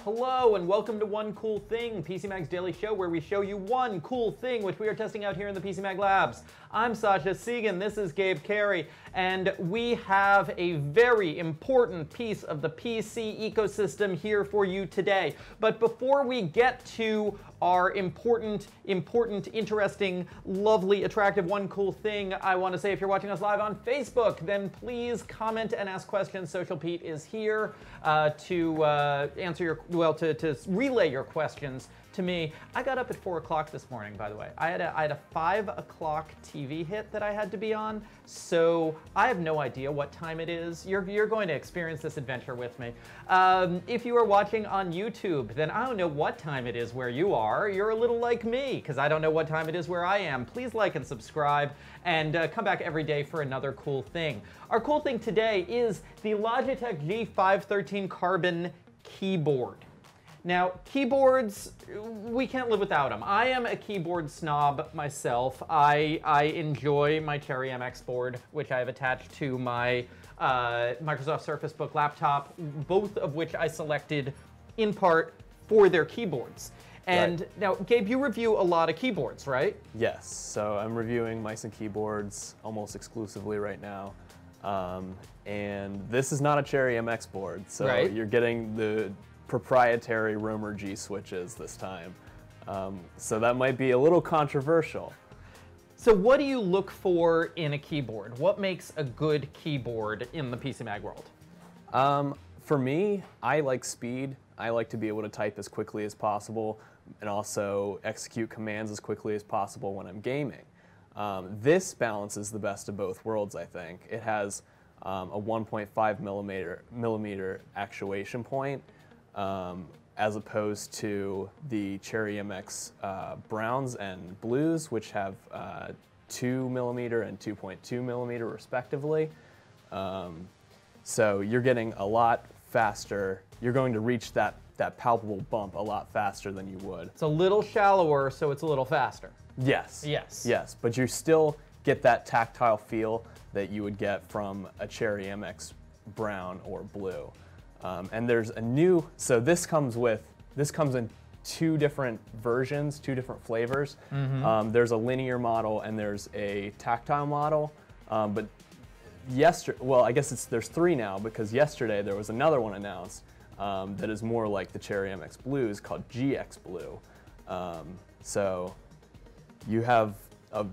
Hello and welcome to One Cool Thing, PC Mag's daily show where we show you one cool thing which we are testing out here in the PC Mag Labs. I'm Sasha Segan, this is Gabe Carey, and we have a very important piece of the PC ecosystem here for you today. But before we get to our important, interesting, lovely, attractive One Cool Thing, I want to say if you're watching us live on Facebook, then please comment and ask questions. Social Pete is here to answer your, to relay your questions to me. I got up at 4 o'clock this morning, by the way. I had a 5 o'clock TV hit that I had to be on, so I have no idea what time it is. You're going to experience this adventure with me. If you are watching on YouTube, then I don't know what time it is where you are. You're a little like me, because I don't know what time it is where I am. Please like and subscribe, and come back every day for another cool thing. Our cool thing today is the Logitech G513 Carbon keyboard. Now, keyboards, we can't live without them. I am a keyboard snob myself. I enjoy my Cherry MX board, which I have attached to my Microsoft Surface Book laptop, both of which I selected in part for their keyboards. And now, Gabe, you review a lot of keyboards, right? Yes, so I'm reviewing mice and keyboards almost exclusively right now. And this is not a Cherry MX board, so you're getting the proprietary Romer G switches this time. So that might be a little controversial. So what do you look for in a keyboard? What makes a good keyboard in the PC Mag world? For me, I like speed. I like to be able to type as quickly as possible and also execute commands as quickly as possible when I'm gaming. This balances the best of both worlds, I think. It has a 1.5 millimeter actuation point, as opposed to the Cherry MX browns and blues, which have 2 millimeter and 2.2 millimeter respectively. So you're getting a lot faster. You're going to reach that palpable bump a lot faster than you would. It's a little shallower, so it's a little faster. Yes. Yes. Yes, but you still get that tactile feel that you would get from a Cherry MX brown or blue. And there's a new, so this comes in 2 different versions, 2 different flavors. There's a linear model and there's a tactile model. But well, I guess there's 3 now, because yesterday there was another one announced that is more like the Cherry MX Blues called GX Blue. So you have a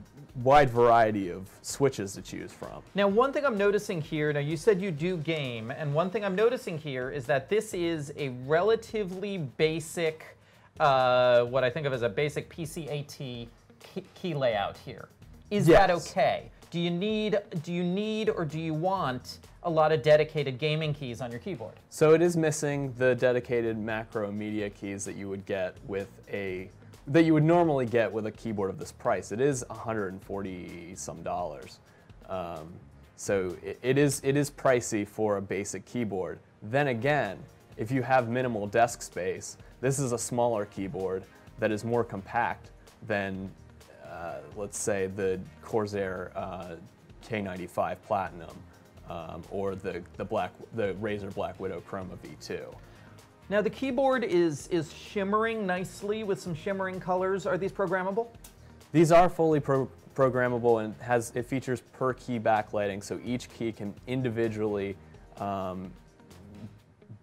wide variety of switches to choose from. Now, one thing I'm noticing here, now you said you do game, and one thing I'm noticing here is that this is a relatively basic, what I think of as a basic PCAT key layout here. Is that okay? Do you need or do you want a lot of dedicated gaming keys on your keyboard? So it is missing the dedicated macro and media keys that you would get with that you would normally get with a keyboard of this price. It is $140 some. So it is pricey for a basic keyboard. Then again, if you have minimal desk space, this is a smaller keyboard that is more compact than let's say the Corsair K95 Platinum or the Razer Black Widow Chroma V2. Now the keyboard is shimmering nicely with some shimmering colors. Are these programmable? These are fully programmable, and it features per key backlighting, so each key can individually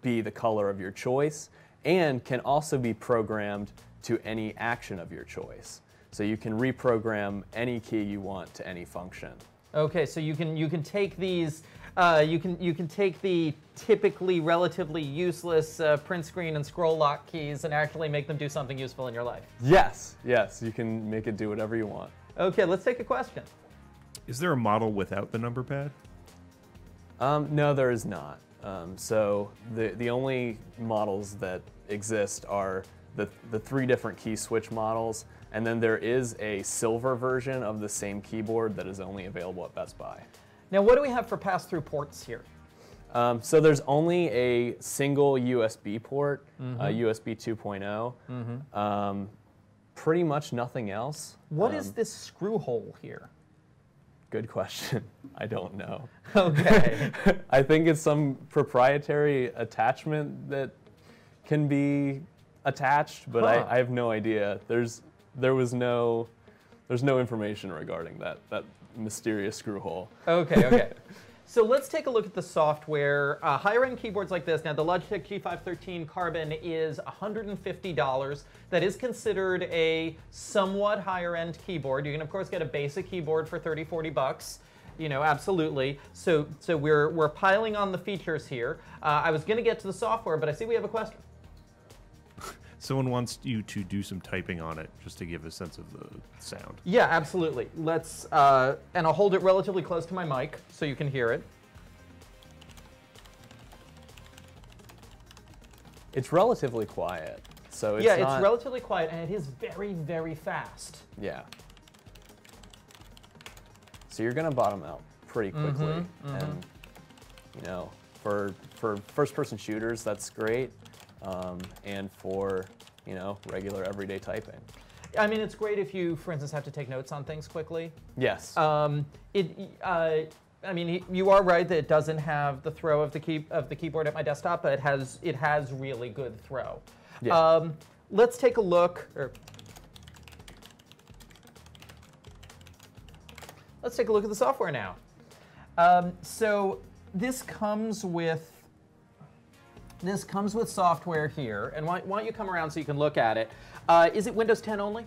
be the color of your choice and can also be programmed to any action of your choice. So you can reprogram any key you want to any function. Okay, so you can take these. You can take the typically relatively useless print screen and scroll lock keys and actually make them do something useful in your life. Yes, yes, you can make it do whatever you want. Okay, let's take a question. Is there a model without the number pad? No, there is not. So the only models that exist are the 3 different key switch models, and then there is a silver version of the same keyboard that is only available at Best Buy. Now, what do we have for pass-through ports here? So there's only a single USB port, USB 2.0. Pretty much nothing else. What is this screw hole here? Good question. I don't know. Okay. I think it's some proprietary attachment that can be attached, but I have no idea. There's no information regarding that mysterious screw hole. Okay, okay. So let's take a look at the software. Higher-end keyboards like this. Now, the Logitech G513 Carbon is $150. That is considered a somewhat higher-end keyboard. You can, of course, get a basic keyboard for 30, 40 bucks. You know, absolutely. So we're piling on the features here. I was going to get to the software, but I see we have a question. Someone wants you to do some typing on it just to give a sense of the sound. Yeah, absolutely. Let's, and I'll hold it relatively close to my mic so you can hear it. It's relatively quiet, so it's it's relatively quiet, and it is very, very fast. Yeah. So you're gonna bottom out pretty quickly, and you know, for first-person shooters, that's great. And for, you know, regular everyday typing. I mean, it's great if you, for instance, have to take notes on things quickly. Yes. I mean, you are right that it doesn't have the throw of the keyboard at my desktop, but it has really good throw. Yeah. Let's take a look. Let's take a look at the software now. So this comes with software here, and why don't you come around so you can look at it? Is it Windows 10 only?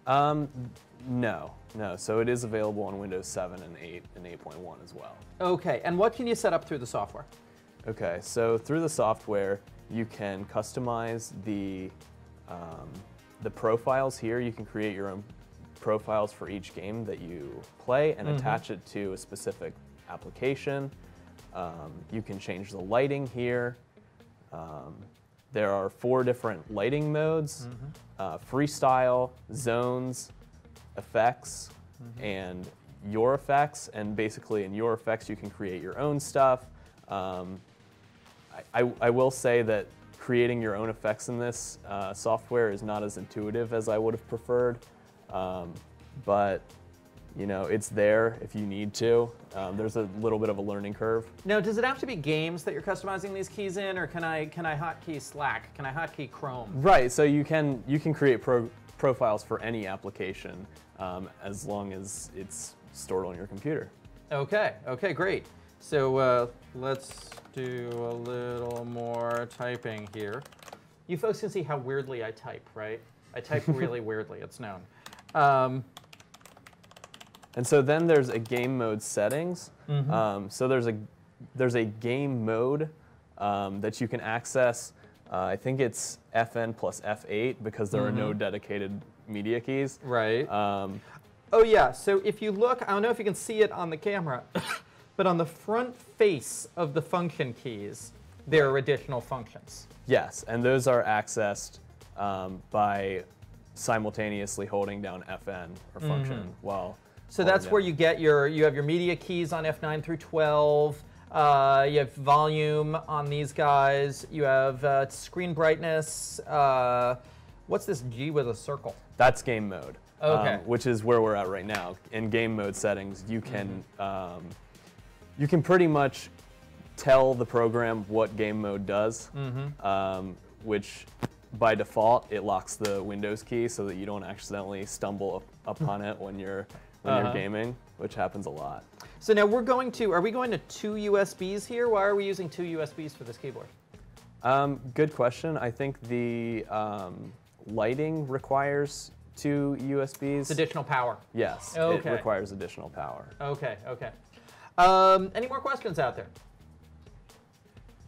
No. So it is available on Windows 7 and 8 and 8.1 as well. Okay, and what can you set up through the software? Okay, so through the software, you can customize the profiles here. You can create your own profiles for each game that you play and attach it to a specific application. You can change the lighting here. There are 4 different lighting modes, freestyle, zones, effects, and your effects. And basically in your effects, you can create your own stuff. I will say that creating your own effects in this software is not as intuitive as I would have preferred, but you know, it's there if you need to. There's a little bit of a learning curve. Now, does it have to be games that you're customizing these keys in, or can I hotkey Slack? Can I hotkey Chrome? Right. So you can create profiles for any application as long as it's stored on your computer. Okay. Okay. Great. So let's do a little more typing here. You folks can see how weirdly I type, right? I type really weirdly. It's known. And so then there's a game mode settings. So there's a game mode that you can access. I think it's FN plus F8 because there are no dedicated media keys. Right. Oh yeah. So if you look, I don't know if you can see it on the camera, but on the front face of the function keys, there are additional functions. Yes, and those are accessed by simultaneously holding down FN or function while. So that's where you get you have your media keys on F9 through 12. You have volume on these guys. You have screen brightness. What's this G with a circle? That's game mode. Okay. Which is where we're at right now. In game mode settings, you can pretty much tell the program what game mode does, which by default it locks the Windows key so that you don't accidentally stumble upon it when you're gaming, which happens a lot. So now are we going to 2 USBs here? Why are we using 2 USBs for this keyboard? Good question. I think the lighting requires 2 USBs. It's additional power. Yes, okay. It requires additional power. Okay, okay. Any more questions out there?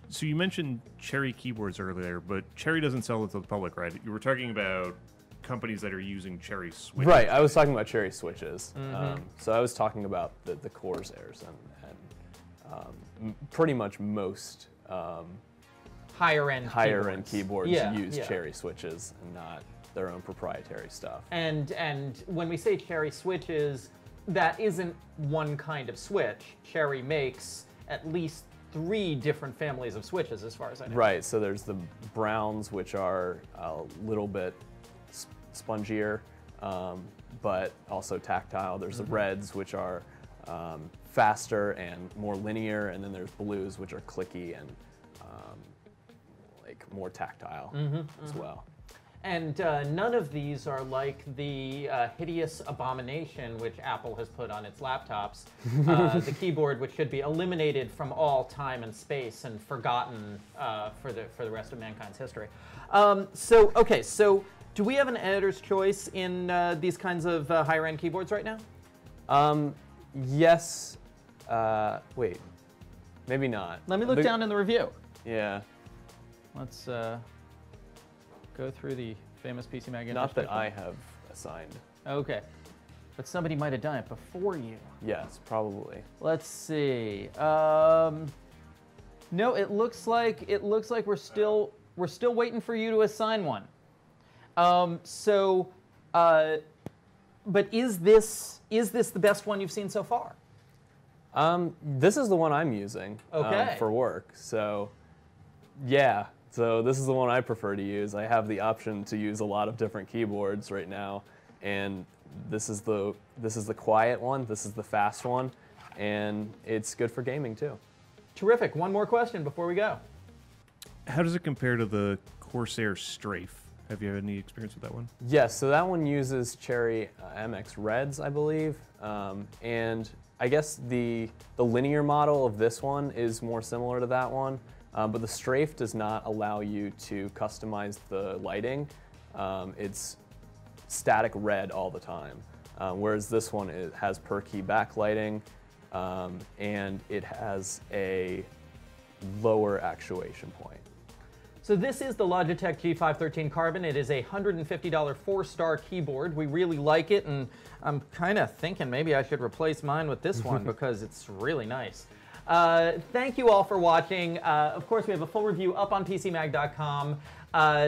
So you mentioned Cherry keyboards earlier, but Cherry doesn't sell it to the public, right? You were talking about companies that are using Cherry switches. Right, I was talking about Cherry switches. So I was talking about the Corsairs and pretty much most higher-end keyboards use Cherry switches and not their own proprietary stuff. And when we say Cherry switches, that isn't one kind of switch. Cherry makes at least 3 different families of switches, as far as I know. Right, so there's the browns, which are a little bit spongier, but also tactile. There's the reds, which are faster and more linear, and then there's blues, which are clicky and like more tactile as well. And none of these are like the hideous abomination which Apple has put on its laptops, the keyboard which should be eliminated from all time and space and forgotten for the rest of mankind's history. So do we have an editor's choice in these kinds of higher-end keyboards right now? Yes. Wait. Maybe not. Let me look down in the review. Yeah. Let's go through the famous PC Mag. Not that I have assigned. Okay. But somebody might have done it before you. Yes, probably. Let's see. No, it looks like we're still waiting for you to assign one. But is this the best one you've seen so far? This is the one I'm using for work. So, yeah. So this is the one I prefer to use. I have the option to use a lot of different keyboards right now, and this is the quiet one. This is the fast one, and it's good for gaming too. Terrific. One more question before we go. How does it compare to the Corsair Strafe? Have you had any experience with that one? Yes. So that one uses Cherry MX Reds, I believe, and I guess the linear model of this one is more similar to that one. But the Strafe does not allow you to customize the lighting. It's static red all the time, whereas this one it has per key backlighting, and it has a lower actuation point. So this is the Logitech G513 Carbon. It is a $150 4-star keyboard. We really like it, and I'm kind of thinking maybe I should replace mine with this one because it's really nice. Thank you all for watching. Of course, we have a full review up on PCMag.com.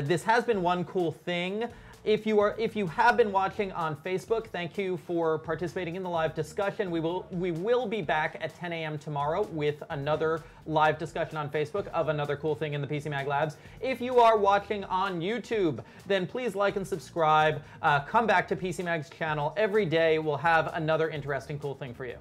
This has been One Cool Thing. If you have been watching on Facebook, thank you for participating in the live discussion. We will be back at 10 a.m. tomorrow with another live discussion on Facebook of another cool thing in the PC Mag Labs. If you are watching on YouTube, then please like and subscribe. Come back to PC Mag's channel every day. We'll have another interesting cool thing for you.